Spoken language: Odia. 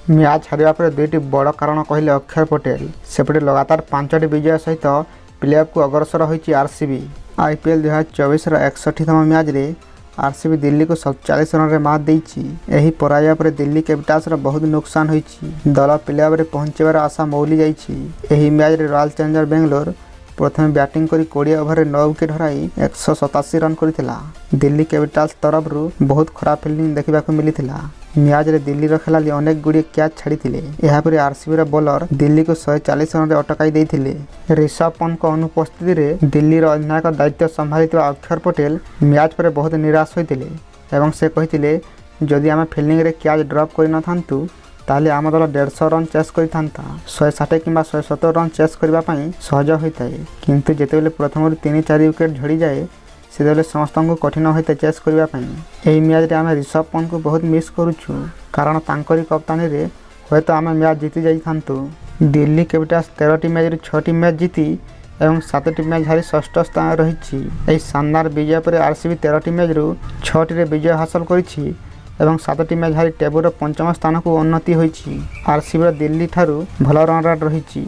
ମ୍ୟାଚ୍ ହାରିବା ପରେ ଦୁଇଟି ବଡ଼ କାରଣ କହିଲେ ଅକ୍ଷର ପଟେଲ। ସେପଟେ ଲଗାତାର 5ଟି ବିଜୟ ସହିତ ପ୍ଲେଅଫ୍କୁ ଅଗ୍ରସର ହୋଇଛି ଆର୍ସିବି। IPL 2024ର 61ତମ ମ୍ୟାଚ୍ରେ ଆର୍ସିବି ଦିଲ୍ଲୀକୁ 47 ରନରେ ମାତ୍ ଦେଇଛି। ଏହି ପରାଜୟ ପରେ ଦିଲ୍ଲୀ କ୍ୟାପିଟାଲ୍ସର ବହୁତ ନୁକସାନ ହୋଇଛି। ଦଳ ପ୍ଲେଅଫ୍ରେ ପହଞ୍ଚିବାର ଆଶା ମଉଳି ଯାଇଛି। ଏହି ମ୍ୟାଚ୍ରେ ରୟାଲ ଚ୍ୟାଲେଞ୍ଜର ବେଙ୍ଗଲୋର ପ୍ରଥମେ ବ୍ୟାଟିଂ କରି 20 ଓଭରରେ 9 ୱିକେଟ୍ ହରାଇ 187 ରନ୍ କରିଥିଲା। ଦିଲ୍ଲୀ କ୍ୟାପିଟାଲ୍ସ ତରଫରୁ ବହୁତ ଖରାପ ଫିଲ୍ଡିଂ ଦେଖିବାକୁ ମିଳିଥିଲା। ମ୍ୟାଚ୍ରେ ଦିଲ୍ଲୀର ଖେଳାଳି ଅନେକ ଗୁଡ଼ିଏ କ୍ୟାଚ୍ ଛାଡ଼ିଥିଲେ। ଏହାପରେ ଆର୍ସିବିର ବୋଲର ଦିଲ୍ଲୀକୁ 140 ରନରେ ଅଟକାଇ ଦେଇଥିଲେ। ରିଷଭ ପନ୍ତଙ୍କ ଅନୁପସ୍ଥିତିରେ ଦିଲ୍ଲୀର ଅଧିନାୟକ ଦାୟିତ୍ୱ ସମ୍ଭାଳିଥିବା ଅକ୍ଷର ପଟେଲ ମ୍ୟାଚ୍ ପରେ ବହୁତ ନିରାଶ ହୋଇଥିଲେ ଏବଂ ସେ କହିଥିଲେ, ଯଦି ଆମେ ଫିଲ୍ଡିଂରେ କ୍ୟାଚ୍ ଡ୍ରପ୍ କରିନଥାନ୍ତୁ ତାହେଲେ ଆମ ଦଳ 150 ରନ୍ ଚେସ୍ କରିଥାନ୍ତା। 160 କିମ୍ବା 170 ରନ୍ ଚେସ୍ କରିବା ପାଇଁ ସହଜ ହୋଇଥାଏ, କିନ୍ତୁ ଯେତେବେଳେ ପ୍ରଥମରୁ 3-4 ୱିକେଟ୍ ଝଡ଼ିଯାଏ ସେତେବେଳେ ସମସ୍ତଙ୍କୁ କଠିନ ହୋଇଥାଏ ଚେସ୍ କରିବା ପାଇଁ। ଏହି ମ୍ୟାଚ୍ରେ ଆମେ ରିଷଭ ପନ୍ତଙ୍କୁ ବହୁତ ମିସ୍ କରୁଛୁ, କାରଣ ତାଙ୍କରି କପ୍ତାନୀରେ ହୁଏତ ଆମେ ମ୍ୟାଚ୍ ଜିତି ଯାଇଥାନ୍ତୁ। ଦିଲ୍ଲୀ କ୍ୟାପିଟାଲ୍ସ 13ଟି ମ୍ୟାଚ୍ରୁ 6ଟି ମ୍ୟାଚ୍ ଜିତି ଏବଂ 7ଟି ମ୍ୟାଚ୍ ହାରି ଷଷ୍ଠ ସ୍ଥାନରେ ରହିଛି। ଏହି ଶାନଦାର ବିଜୟ ପରେ ଆର୍ସିବି 13ଟି ମ୍ୟାଚ୍ରୁ 6ଟିରେ ବିଜୟ ହାସଲ କରିଛି ଏବଂ 7ଟି ମ୍ୟାଚ୍ ହାରି ଟେବୁଲର 5ମ ସ୍ଥାନକୁ ଉନ୍ନତି ହୋଇଛି। ଆର୍ସିବିର ଦିଲ୍ଲୀ ଠାରୁ ଭଲ ରନ୍ ରେଟ୍ ରହିଛି।